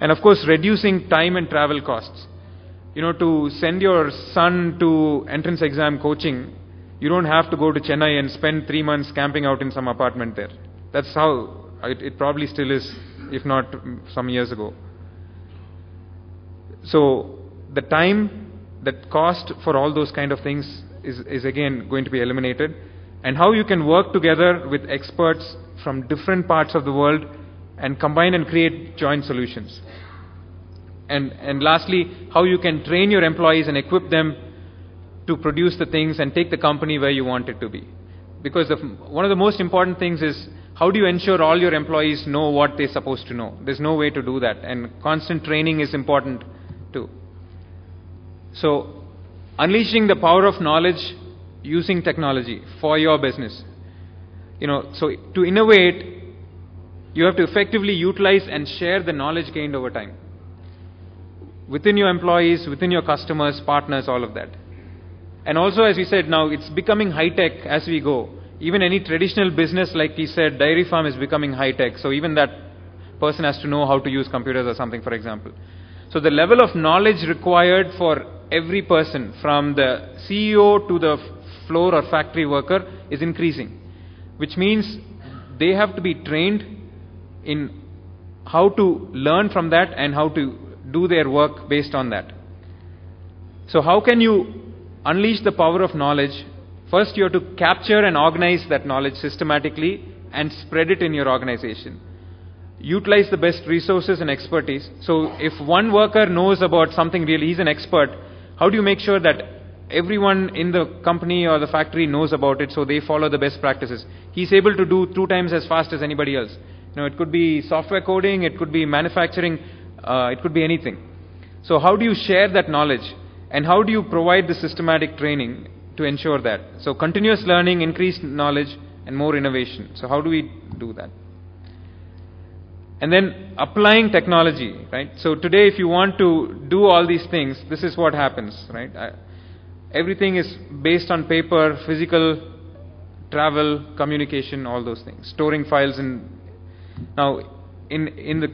And of course, reducing time and travel costs. To send your son to entrance exam coaching, you don't have to go to Chennai and spend 3 months camping out in some apartment there. That's how it probably still is, if not some years ago. So the time, that cost for all those kind of things is again going to be eliminated. And how you can work together with experts from different parts of the world and combine and create joint solutions. And lastly, how you can train your employees and equip them to produce the things and take the company where you want it to be. Because one of the most important things is, how do you ensure all your employees know what they're supposed to know? There's no way to do that, and constant training is important too. So, unleashing the power of knowledge using technology for your business. So to innovate, you have to effectively utilize and share the knowledge gained over time. Within your employees, within your customers, partners, all of that. And also, as we said, now it's becoming high-tech as we go. Even any traditional business, like he said, dairy farm is becoming high-tech. So even that person has to know how to use computers or something, for example. So the level of knowledge required for every person, from the CEO to the floor or factory worker, is increasing. Which means they have to be trained in how to learn from that and how to do their work based on that. So how can you unleash the power of knowledge? First, you have to capture and organize that knowledge systematically and spread it in your organization. Utilize the best resources and expertise. So if one worker knows about something really, he's an expert, how do you make sure that everyone in the company or the factory knows about it, so they follow the best practices? He's able to do 2 times as fast as anybody else. It could be software coding, it could be manufacturing, it could be anything. So how do you share that knowledge? And how do you provide the systematic training to ensure that? So continuous learning, increased knowledge, and more innovation. So how do we do that? And then applying technology, right? So today, if you want to do all these things, this is what happens, right? Everything is based on paper, physical, travel, communication, all those things. Storing files now, in the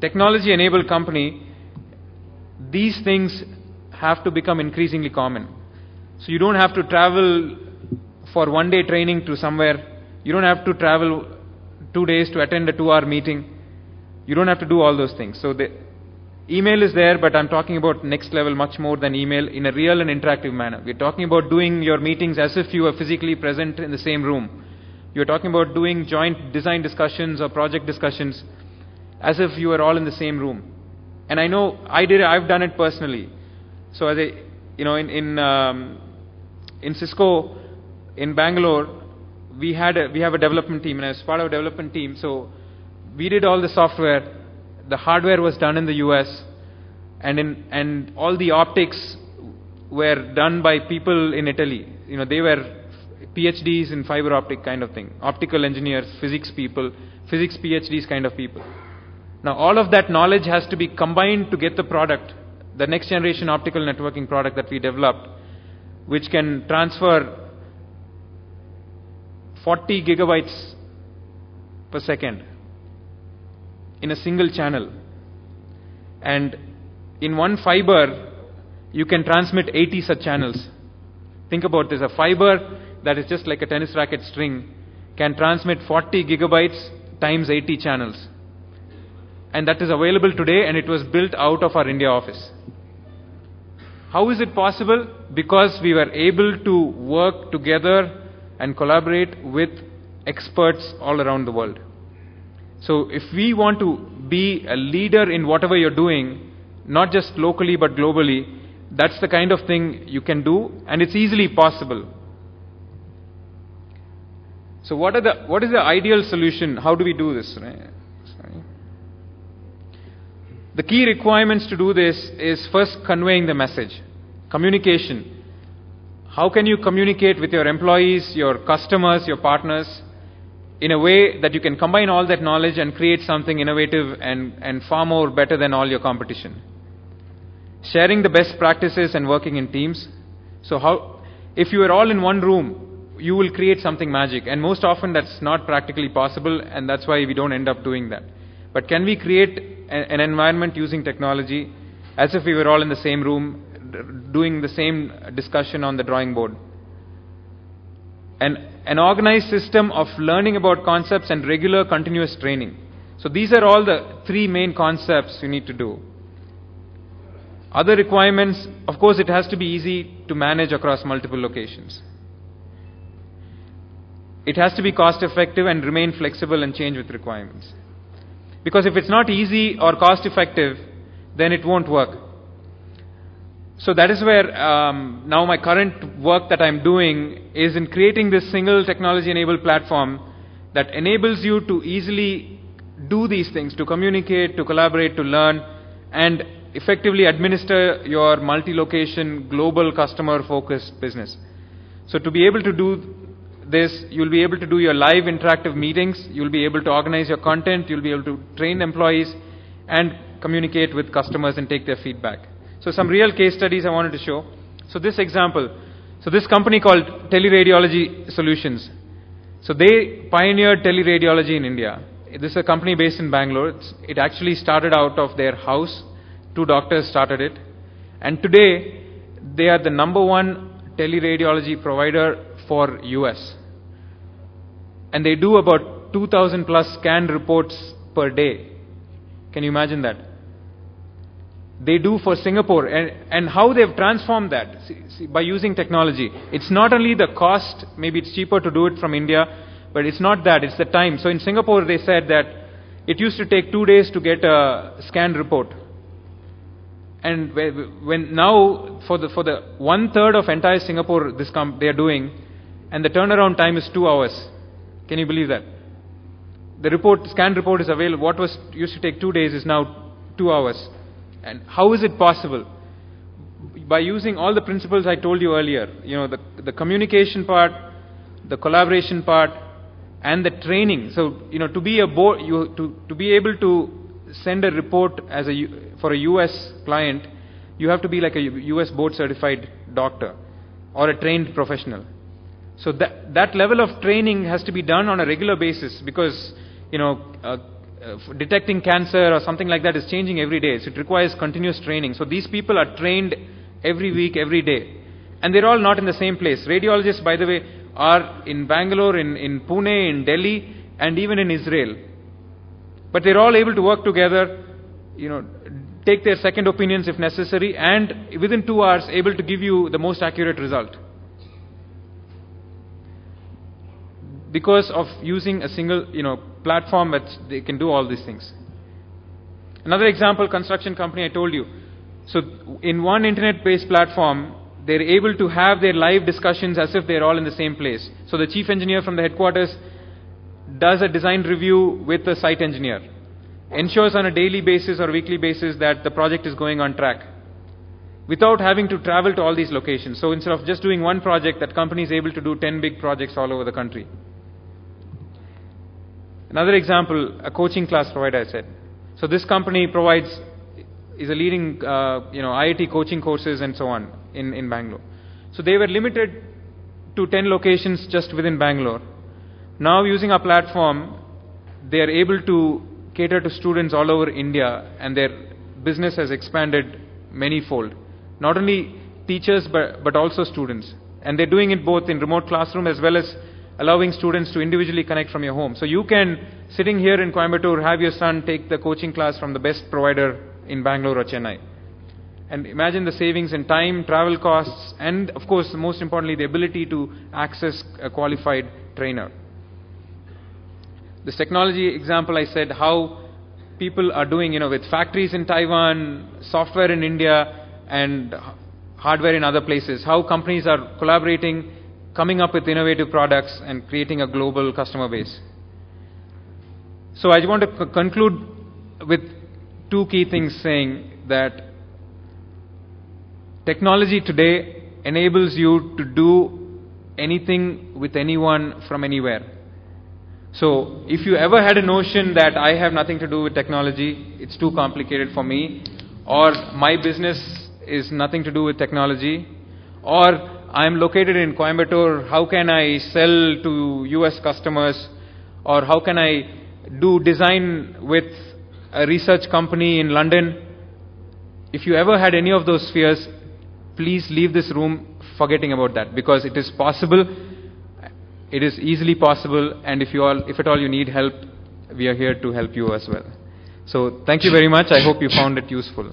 technology-enabled company, these things have to become increasingly common. So you don't have to travel for 1-day training to somewhere. You don't have to travel 2 days to attend a 2-hour meeting. You don't have to do all those things. So the email is there, but I'm talking about next level, much more than email, in a real and interactive manner. We're talking about doing your meetings as if you are physically present in the same room. You're talking about doing joint design discussions or project discussions as if you are all in the same room. And I know I've done it personally. So as in Cisco, in Bangalore, we have a development team, and I was part of a development team. So we did all the software. The hardware was done in the US, and all the optics were done by people in Italy. They were PhDs in fiber optic kind of thing, optical engineers, physics people, physics PhDs kind of people. Now all of that knowledge has to be combined to get the product, the next generation optical networking product that we developed, which can transfer 40 gigabytes per second in a single channel. And in one fiber, you can transmit 80 such channels. Think about this, a fiber that is just like a tennis racket string can transmit 40 gigabytes times 80 channels. And that is available today, and it was built out of our India office. How is it possible? Because we were able to work together and collaborate with experts all around the world. So if we want to be a leader in whatever you're doing, not just locally but globally, that's the kind of thing you can do, and it's easily possible. So what is the ideal solution? How do we do this? Right? The key requirements to do this is first conveying the message. Communication. How can you communicate with your employees, your customers, your partners in a way that you can combine all that knowledge and create something innovative and far more better than all your competition? Sharing the best practices and working in teams. So if you are all in one room, you will create something magic, and most often that's not practically possible, and that's why we don't end up doing that. But can we create an environment using technology as if we were all in the same room doing the same discussion on the drawing board. And an organized system of learning about concepts and regular continuous training. So these are all the three main concepts you need to do. Other requirements, of course, it has to be easy to manage across multiple locations. It has to be cost effective and remain flexible and change with requirements. Because if it's not easy or cost effective, then it won't work. So that is where now my current work that I'm doing is in creating this single technology-enabled platform that enables you to easily do these things, to communicate, to collaborate, to learn, and effectively administer your multi-location, global customer-focused business. So to be able to do this, you'll be able to do your live interactive meetings, you'll be able to organize your content, you'll be able to train employees, and communicate with customers and take their feedback. So some real case studies I wanted to show. So this example, so this company called Teleradiology Solutions. So they pioneered teleradiology in India. This is a company based in Bangalore. It actually started out of their house. 2 doctors started it. And today, they are the #1 teleradiology provider for US. And they do about 2,000 plus scan reports per day. Can you imagine that? They do for Singapore, and how they've transformed that by using technology. It's not only the cost, maybe it's cheaper to do it from India, but it's not that, it's the time. So in Singapore they said that it used to take 2 days to get a scan report. And when now for the 1/3 of entire Singapore they are doing, and the turnaround time is 2 hours. Can you believe that? The scan report is available. What was used to take 2 days is now 2 hours. And how is it possible? By using all the principles I told you earlier, the communication part, the collaboration part, and the training. So, to be to be able to send a report for a US client, you have to be like a US board certified doctor or a trained professional. So that level of training has to be done on a regular basis, because detecting cancer or something like that is changing every day. So it requires continuous training. So these people are trained every week, every day. And they're all not in the same place. Radiologists, by the way, are in Bangalore, in Pune, in Delhi, and even in Israel. But they're all able to work together, take their second opinions if necessary, and within 2 hours able to give you the most accurate result. Because of using a single, platform that they can do all these things. Another example, construction company I told you. So in one internet-based platform, they're able to have their live discussions as if they're all in the same place. So the chief engineer from the headquarters does a design review with the site engineer, ensures on a daily basis or weekly basis that the project is going on track, without having to travel to all these locations. So instead of just doing one project, that company is able to do 10 big projects all over the country. Another example, a coaching class provider, I said. So this company is a leading, IIT coaching courses and so on in Bangalore. So they were limited to 10 locations just within Bangalore. Now using our platform, they are able to cater to students all over India, and their business has expanded manyfold. Not only teachers, but also students. And they're doing it both in remote classroom as well as allowing students to individually connect from your home. So you can, sitting here in Coimbatore, have your son take the coaching class from the best provider in Bangalore or Chennai. And imagine the savings in time, travel costs, and of course, most importantly, the ability to access a qualified trainer. This technology example, I said how people are doing, with factories in Taiwan, software in India, and hardware in other places, how companies are collaborating, coming up with innovative products and creating a global customer base. So I want to conclude with 2 key things, saying that technology today enables you to do anything with anyone from anywhere. So if you ever had a notion that I have nothing to do with technology, it's too complicated for me, or my business is nothing to do with technology, or I'm located in Coimbatore, how can I sell to US customers, or how can I do design with a research company in London. If you ever had any of those fears, please leave this room forgetting about that, because it is possible, it is easily possible, and if at all you need help, we are here to help you as well. So thank you very much. I hope you found it useful.